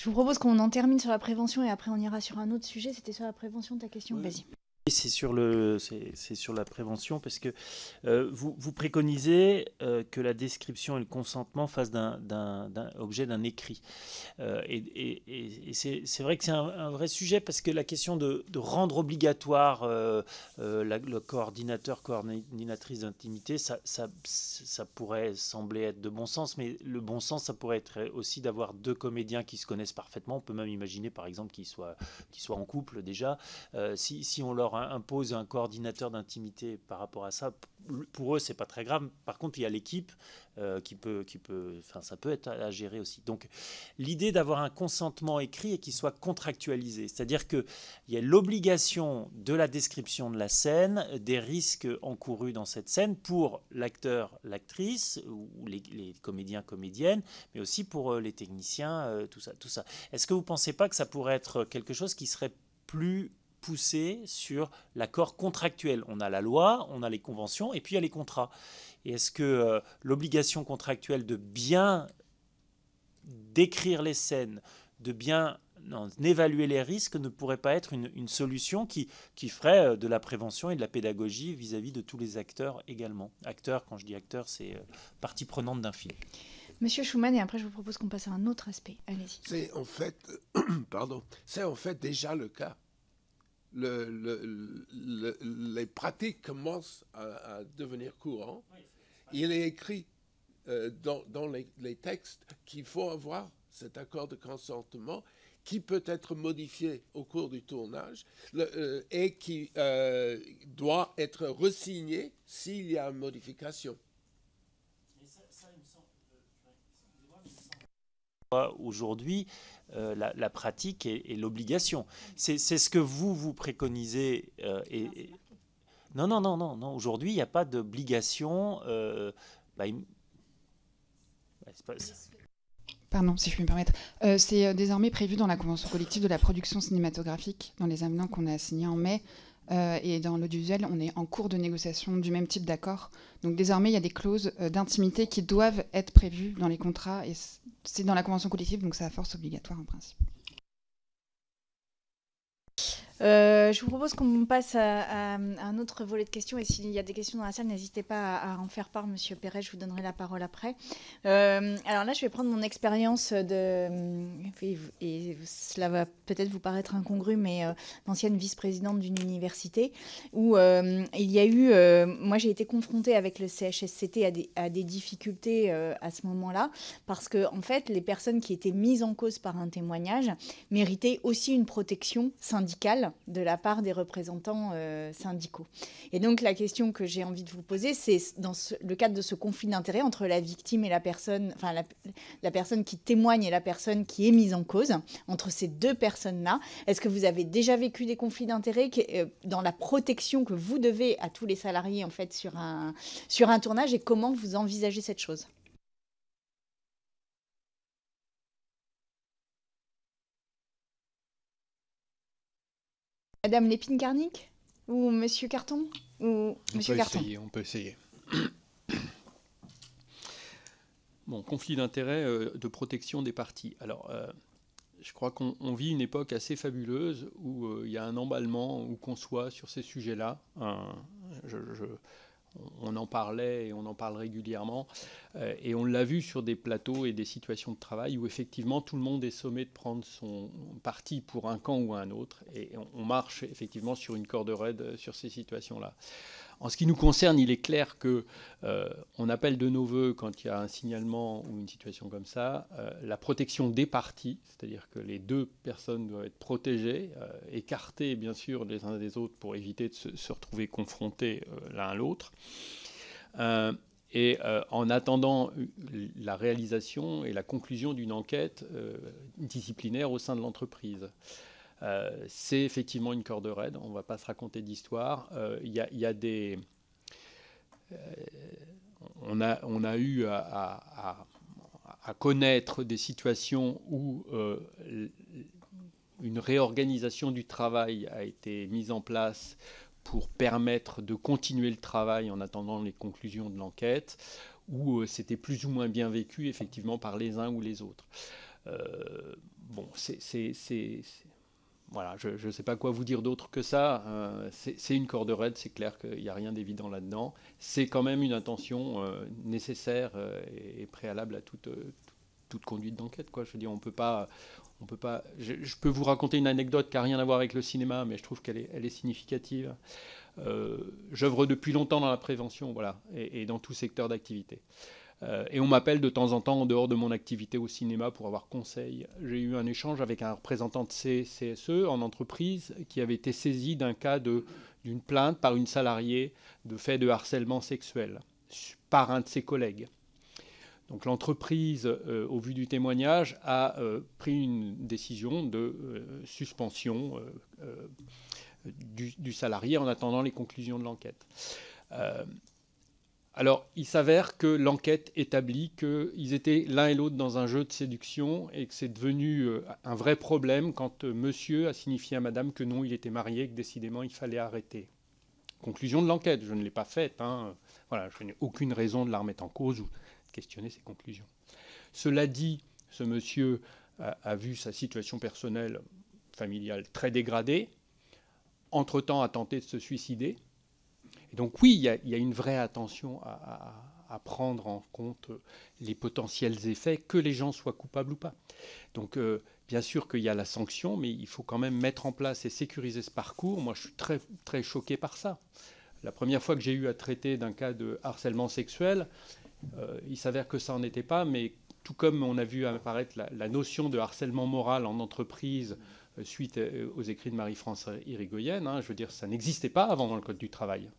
Je vous propose qu'on en termine sur la prévention et après on ira sur un autre sujet. C'était sur la prévention ta question? Ouais. Vas-y. C'est sur la prévention parce que vous préconisez que la description et le consentement fassent objet d'un écrit. Et c'est vrai que c'est un vrai sujet parce que la question de rendre obligatoire le coordinatrice d'intimité, ça pourrait sembler être de bon sens, mais le bon sens, ça pourrait être aussi d'avoir deux comédiens qui se connaissent parfaitement. On peut même imaginer, par exemple, qu'ils soient en couple déjà. Si on leur impose un coordinateur d'intimité par rapport à ça, pour eux, c'est pas très grave. Par contre, il y a l'équipe enfin, ça peut être à gérer aussi. Donc, l'idée d'avoir un consentement écrit et qu'il soit contractualisé, c'est-à-dire qu'il y a l'obligation de la description de la scène, des risques encourus dans cette scène pour l'acteur, l'actrice ou les comédiens, comédiennes, mais aussi pour les techniciens, tout ça, tout ça. Est-ce que vous ne pensez pas que ça pourrait être quelque chose qui serait plus poussé sur l'accord contractuel? On a la loi, on a les conventions et puis il y a les contrats. Et est-ce que l'obligation contractuelle de bien décrire les scènes, de bien évaluer les risques ne pourrait pas être une solution qui ferait de la prévention et de la pédagogie vis-à-vis de tous les acteurs également? Acteurs, quand je dis acteurs, c'est partie prenante d'un film. Monsieur Schumann, et après je vous propose qu'on passe à un autre aspect. Allez-y. C'est en fait, c'est en fait déjà le cas. Les pratiques commencent à devenir courantes. Il est écrit dans les textes qu'il faut avoir cet accord de consentement qui peut être modifié au cours du tournage et qui doit être resigné s'il y a une modification. Aujourd'hui, la pratique et l'obligation. C'est ce que vous préconisez. Non, non, non, non, non. Aujourd'hui, il n'y a pas d'obligation. Bah, Pardon, si je puis me permettre. C'est désormais prévu dans la convention collective de la production cinématographique, dans les avenants qu'on a signés en mai. Et dans l'audiovisuel, on est en cours de négociation du même type d'accord. Donc désormais, il y a des clauses d'intimité qui doivent être prévues dans les contrats. Et c'est dans la convention collective, donc c'est à force obligatoire en principe. Je vous propose qu'on passe à un autre volet de questions. Et s'il y a des questions dans la salle, n'hésitez pas à en faire part, Monsieur Perret. Je vous donnerai la parole après. Alors là, je vais prendre mon expérience et cela va peut-être vous paraître incongru, mais d'ancienne vice-présidente d'une université où il y a eu... moi, j'ai été confrontée avec le CHSCT à des difficultés à ce moment-là, parce que en fait, les personnes qui étaient mises en cause par un témoignage méritaient aussi une protection syndicale de la part des représentants syndicaux. Et donc, la question que j'ai envie de vous poser, c'est dans le cadre de ce conflit d'intérêts entre la victime et la personne, enfin la personne qui témoigne et la personne qui est mise en cause, entre ces deux personnes-là, est-ce que vous avez déjà vécu des conflits d'intérêts dans la protection que vous devez à tous les salariés en fait sur un tournage, et comment vous envisagez cette chose? Madame Lépine-Carnic ou Monsieur Carton ou Monsieur Carton? On peut essayer. Bon, conflit d'intérêts de protection des parties. Alors, je crois qu'on vit une époque assez fabuleuse où il y a un emballement, où qu'on soit sur ces sujets-là. On en parlait et on en parle régulièrement. Et on l'a vu sur des plateaux et des situations de travail où effectivement tout le monde est sommé de prendre son parti pour un camp ou un autre. Et on marche effectivement sur une corde raide sur ces situations-là. En ce qui nous concerne, il est clair qu'on appelle de nos voeux, quand il y a un signalement ou une situation comme ça, la protection des parties, c'est-à-dire que les deux personnes doivent être protégées, écartées bien sûr les uns des autres pour éviter de se retrouver confrontés l'un à l'autre. En attendant la réalisation et la conclusion d'une enquête disciplinaire au sein de l'entreprise. C'est effectivement une corde raide, on ne va pas se raconter d'histoire. On a eu à connaître des situations où une réorganisation du travail a été mise en place pour permettre de continuer le travail en attendant les conclusions de l'enquête, où c'était plus ou moins bien vécu effectivement par les uns ou les autres. Bon, voilà, je ne sais pas quoi vous dire d'autre que ça. C'est une corde raide, c'est clair qu'il n'y a rien d'évident là-dedans. C'est quand même une intention nécessaire et préalable à toute conduite d'enquête, quoi. Je veux dire, on peut pas. Je peux vous raconter une anecdote qui n'a rien à voir avec le cinéma, mais je trouve qu'elle est significative. J'œuvre depuis longtemps dans la prévention, voilà, et dans tout secteur d'activité. Et on m'appelle de temps en temps en dehors de mon activité au cinéma pour avoir conseil. J'ai eu un échange avec un représentant de CSE en entreprise qui avait été saisi d'un cas d'une plainte par une salariée de fait de harcèlement sexuel par un de ses collègues. Donc l'entreprise, au vu du témoignage, a pris une décision de suspension du salarié en attendant les conclusions de l'enquête. Alors, il s'avère que l'enquête établit qu'ils étaient l'un et l'autre dans un jeu de séduction et que c'est devenu un vrai problème quand monsieur a signifié à madame que non, il était marié et que décidément il fallait arrêter. Conclusion de l'enquête, je ne l'ai pas faite. Voilà, je n'ai aucune raison de la remettre en cause ou de questionner ses conclusions. Cela dit, ce monsieur a vu sa situation personnelle, familiale très dégradée. Entre-temps, a tenté de se suicider. Et donc oui, il y a une vraie attention à prendre en compte les potentiels effets, que les gens soient coupables ou pas. Donc bien sûr qu'il y a la sanction, mais il faut quand même mettre en place et sécuriser ce parcours. Moi, je suis très, très choqué par ça. La première fois que j'ai eu à traiter d'un cas de harcèlement sexuel, il s'avère que ça n'en était pas, mais tout comme on a vu apparaître la notion de harcèlement moral en entreprise suite aux écrits de Marie-France Irigoyen, je veux dire, ça n'existait pas avant dans le Code du travail.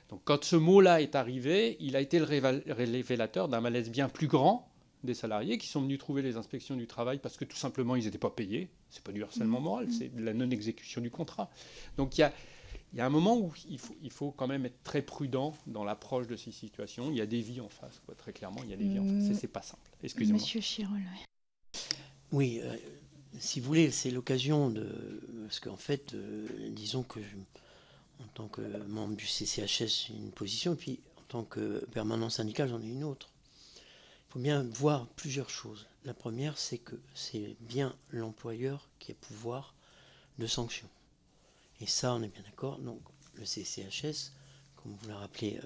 Donc quand ce mot-là est arrivé, il a été le révélateur d'un malaise bien plus grand des salariés qui sont venus trouver les inspections du travail parce que tout simplement ils n'étaient pas payés. C'est pas du harcèlement moral, c'est de la non-exécution du contrat. Donc il y a un moment où il faut quand même être très prudent dans l'approche de ces situations. Il y a des vies en face, quoi, très clairement, il y a des vies en face. C'est pas simple. Excusez-moi. Monsieur Chirol. Oui, si vous voulez, c'est l'occasion de... Parce qu'en fait, disons que en tant que membre du CCHS, j'ai une position, et puis en tant que permanent syndical, j'en ai une autre. Il faut bien voir plusieurs choses. La première, c'est que c'est bien l'employeur qui a pouvoir de sanction. Et ça, on est bien d'accord. Donc, le CCHS, comme vous l'a rappelé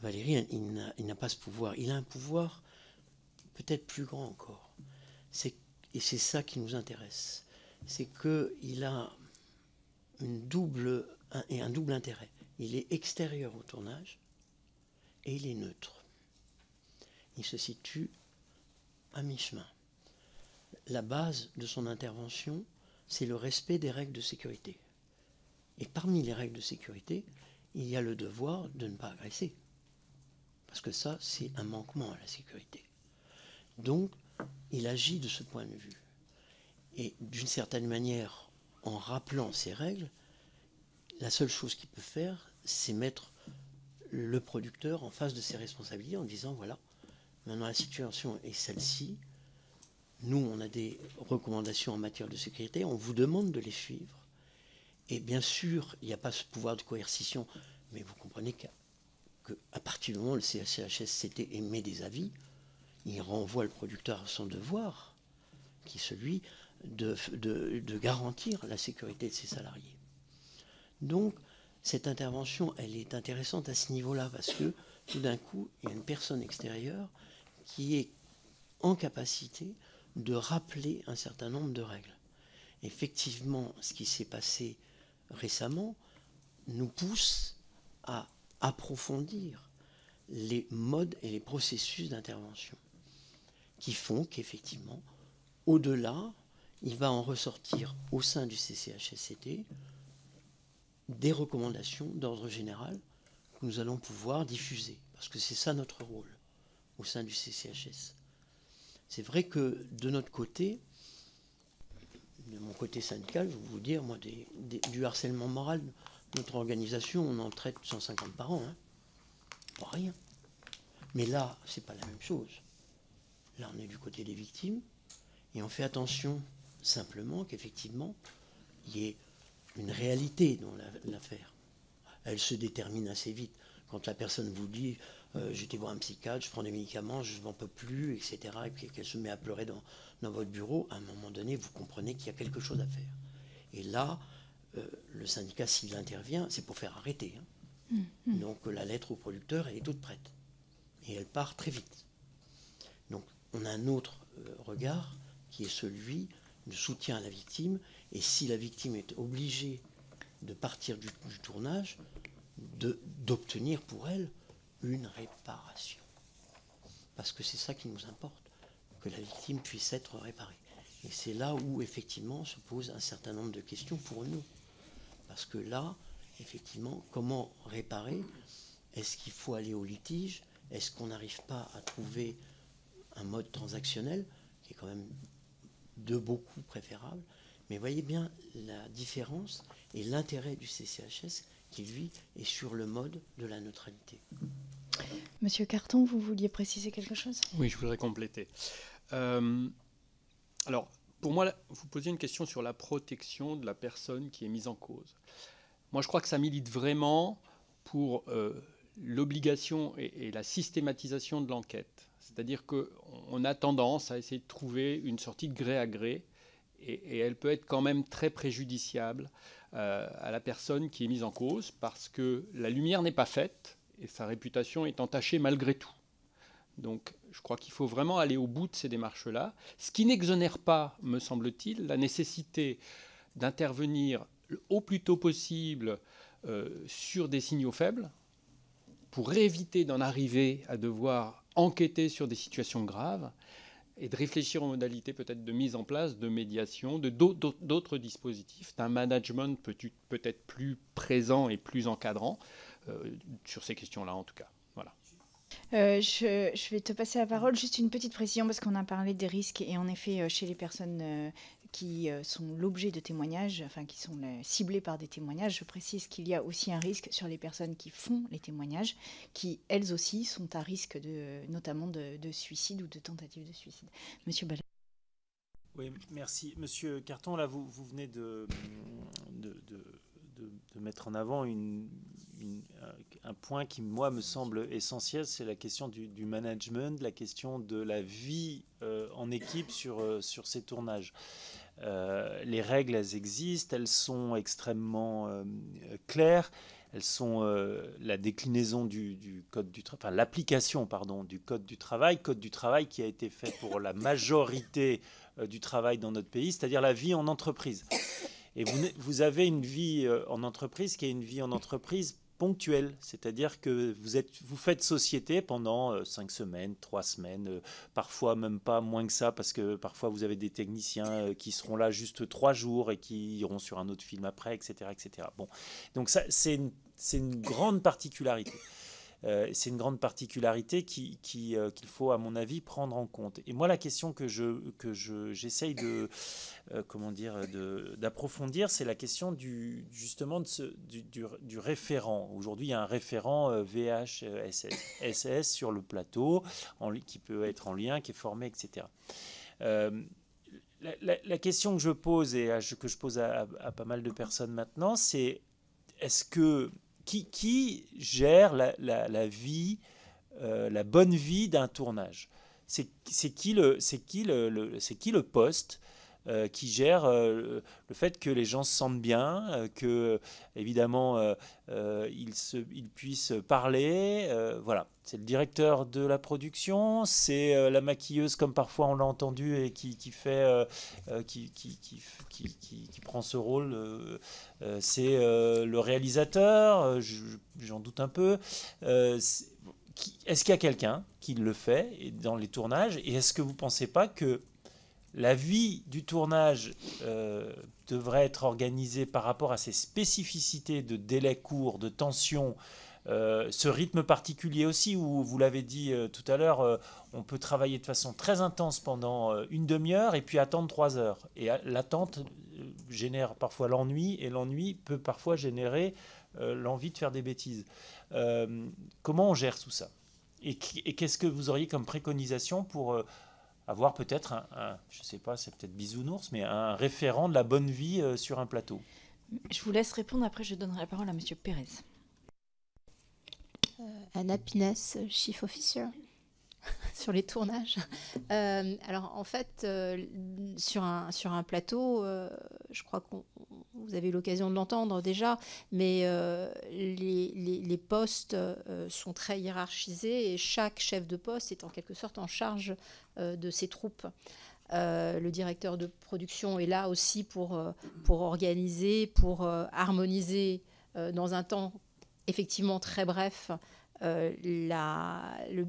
Valérie, il n'a pas ce pouvoir. Il a un pouvoir peut-être plus grand encore. Et c'est ça qui nous intéresse. C'est qu'il a un double intérêt. Il est extérieur au tournage et il est neutre. Il se situe à mi-chemin. La base de son intervention, c'est le respect des règles de sécurité. Et parmi les règles de sécurité, il y a le devoir de ne pas agresser. Parce que ça, c'est un manquement à la sécurité. Donc, il agit de ce point de vue. Et d'une certaine manière, en rappelant ces règles, la seule chose qu'il peut faire, c'est mettre le producteur en face de ses responsabilités en disant, voilà, maintenant la situation est celle-ci, nous on a des recommandations en matière de sécurité, on vous demande de les suivre. Et bien sûr, il n'y a pas ce pouvoir de coercition, mais vous comprenez qu'à partir du moment où le CCHSCT émet des avis, il renvoie le producteur à son devoir, qui est celui de garantir la sécurité de ses salariés. Donc, cette intervention, elle est intéressante à ce niveau-là, parce que tout d'un coup, il y a une personne extérieure qui est en capacité de rappeler un certain nombre de règles. Effectivement, ce qui s'est passé récemment nous pousse à approfondir les modes et les processus d'intervention qui font qu'effectivement, au-delà, il va en ressortir au sein du CCHSCT des recommandations d'ordre général que nous allons pouvoir diffuser, parce que c'est ça notre rôle au sein du CCHS. C'est vrai que de notre côté, de mon côté syndical, je vais vous dire, moi, du harcèlement moral, notre organisation, on en traite 150 par an, pas rien. Mais là, c'est pas la même chose. Là, on est du côté des victimes, et on fait attention simplement qu'effectivement, il y ait une réalité dans l'affaire. Elle se détermine assez vite. Quand la personne vous dit j'étais voir un psychiatre, je prends des médicaments, je n'en peux plus, etc. Et puis qu'elle se met à pleurer dans votre bureau, à un moment donné, vous comprenez qu'il y a quelque chose à faire. Et là, le syndicat, s'il intervient, c'est pour faire arrêter. Donc la lettre au producteur, elle est toute prête. Et elle part très vite. Donc on a un autre regard qui est celui de soutien à la victime. Et si la victime est obligée de partir du tournage, d'obtenir pour elle une réparation. Parce que c'est ça qui nous importe, que la victime puisse être réparée. Et c'est là où, effectivement, se posent un certain nombre de questions pour nous. Parce que là, effectivement, comment réparer? Est-ce qu'il faut aller au litige? Est-ce qu'on n'arrive pas à trouver un mode transactionnel, qui est quand même de beaucoup préférable? Mais voyez bien la différence et l'intérêt du CCHS qui, lui, est sur le mode de la neutralité. Monsieur Carton, vous vouliez préciser quelque chose? Oui, je voudrais compléter. Alors, pour moi, vous posez une question sur la protection de la personne qui est mise en cause. Moi, je crois que ça milite vraiment pour l'obligation et la systématisation de l'enquête. C'est-à-dire qu'on a tendance à essayer de trouver une sortie de gré à gré, et elle peut être quand même très préjudiciable à la personne qui est mise en cause, parce que la lumière n'est pas faite, et sa réputation est entachée malgré tout. Donc je crois qu'il faut vraiment aller au bout de ces démarches-là, ce qui n'exonère pas, me semble-t-il, la nécessité d'intervenir au plus tôt possible sur des signaux faibles, pour éviter d'en arriver à devoir enquêter sur des situations graves, et de réfléchir aux modalités peut-être de mise en place, de médiation, d'autres dispositifs, d'un management peut-être plus présent et plus encadrant, sur ces questions-là en tout cas. Voilà. Je vais te passer la parole. Juste une petite précision, parce qu'on a parlé des risques, et en effet, chez les personnes qui sont l'objet de témoignages, enfin qui sont ciblées par des témoignages, je précise qu'il y a aussi un risque sur les personnes qui font les témoignages, qui elles aussi sont à risque notamment de suicide ou de tentative de suicide. Monsieur Ballet. Oui, merci. Monsieur Carton, là, vous venez de mettre en avant un point qui, moi, me semble essentiel, c'est la question du management, la question de la vie en équipe sur ces tournages. Les règles, elles existent, elles sont extrêmement claires. Elles sont la déclinaison du code du travail, enfin l'application, pardon, du code du travail qui a été fait pour la majorité du travail dans notre pays, c'est-à-dire la vie en entreprise. Et vous avez une vie en entreprise qui est une vie en entreprise ponctuelle, c'est-à-dire que vous faites société pendant 5 semaines, 3 semaines, parfois même pas moins que ça, parce que parfois vous avez des techniciens qui seront là juste 3 jours et qui iront sur un autre film après, etc. etc. Bon. Donc ça, c'est une grande particularité. C'est une grande particularité qu'il faut, à mon avis, prendre en compte. Et moi, la question que j'essaye d'approfondir, c'est la question justement du référent. Aujourd'hui, il y a un référent VHSS sur le plateau, qui peut être en lien, qui est formé, etc. La question que je pose et que je pose à pas mal de personnes maintenant, c'est est-ce que qui gère la vie, la bonne vie d'un tournage? C'est qui le poste qui gère le fait que les gens se sentent bien, que évidemment ils puissent parler, voilà. C'est le directeur de la production, c'est la maquilleuse, comme parfois on l'a entendu, et qui prend ce rôle, c'est le réalisateur, j'en doute un peu. Est-ce qu'il y a quelqu'un qui le fait dans les tournages, et est-ce que vous ne pensez pas que la vie du tournage devrait être organisée par rapport à ses spécificités de délai court, de tension, ce rythme particulier aussi, où vous l'avez dit tout à l'heure, on peut travailler de façon très intense pendant une demi-heure et puis attendre 3 heures. Et l'attente génère parfois l'ennui, et l'ennui peut parfois générer l'envie de faire des bêtises. Comment on gère tout ça? Et qu'est-ce que vous auriez comme préconisation pour avoir peut-être je ne sais pas, c'est peut-être bisounours, mais un référent de la bonne vie sur un plateau? Je vous laisse répondre, après je donnerai la parole à Monsieur Pérez. Anna Pinès, Chief Officer, sur les tournages. Alors en fait, sur un plateau, je crois que vous avez eu l'occasion de l'entendre déjà, mais les postes sont très hiérarchisés et chaque chef de poste est en quelque sorte en charge de ses troupes. Le directeur de production est là aussi pour organiser, pour harmoniser dans un temps effectivement très bref le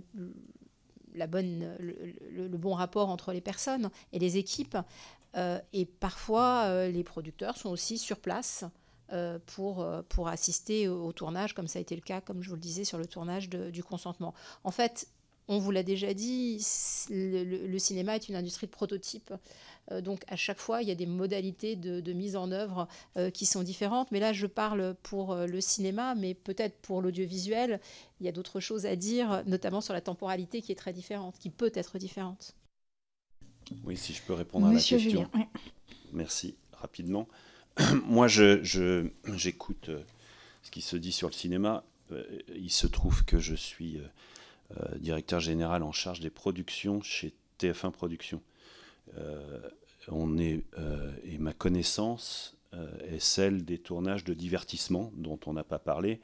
bon rapport entre les personnes et les équipes. Et parfois, les producteurs sont aussi sur place pour assister au tournage, comme ça a été le cas, comme je vous le disais, sur le tournage du consentement. En fait, on vous l'a déjà dit, le cinéma est une industrie de prototype. Donc, à chaque fois, il y a des modalités de mise en œuvre qui sont différentes. Mais là, je parle pour le cinéma, mais peut-être pour l'audiovisuel, il y a d'autres choses à dire, notamment sur la temporalité qui est très différente, qui peut être différente. Oui, si je peux répondre à la question. Julien, oui. Merci, rapidement. Moi, j'écoute ce qui se dit sur le cinéma. Il se trouve que je suis directeur général en charge des productions chez TF1 Productions. Et ma connaissance est celle des tournages de divertissement dont on n'a pas parlé,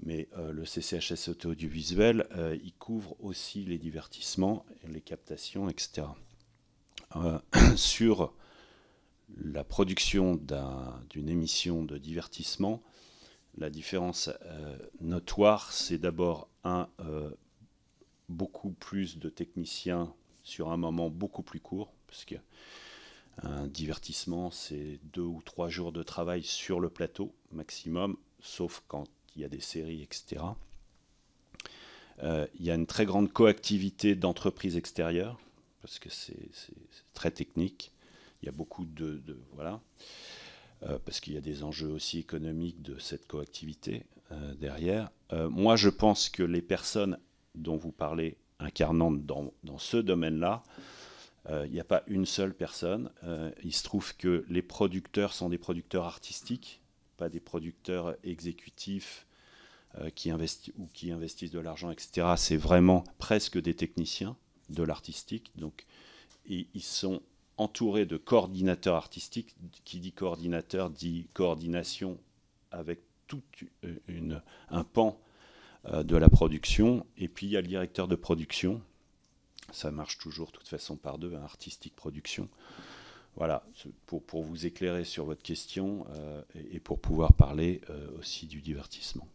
mais le CCHS audiovisuel, il couvre aussi les divertissements, les captations, etc. Sur la production d'une émission de divertissement, la différence notoire, c'est d'abord beaucoup plus de techniciens sur un moment beaucoup plus court, parce qu'un divertissement, c'est 2 ou 3 jours de travail sur le plateau maximum, sauf quand il y a des séries, etc. Il y a une très grande coactivité d'entreprises extérieures, parce que c'est très technique. Il y a beaucoup voilà, parce qu'il y a des enjeux aussi économiques de cette coactivité derrière. Moi, je pense que les personnes dont vous parlez incarnant dans ce domaine-là, il n'y a pas une seule personne. Il se trouve que les producteurs sont des producteurs artistiques, pas des producteurs exécutifs qui investissent de l'argent, etc. C'est vraiment presque des techniciens de l'artistique. Donc, ils sont entourés de coordinateurs artistiques. Qui dit coordinateur dit coordination avec tout un pan de la production. Et puis, il y a le directeur de production. Ça marche toujours, de toute façon, par deux, artistique production. Voilà, pour vous éclairer sur votre question et pour pouvoir parler aussi du divertissement.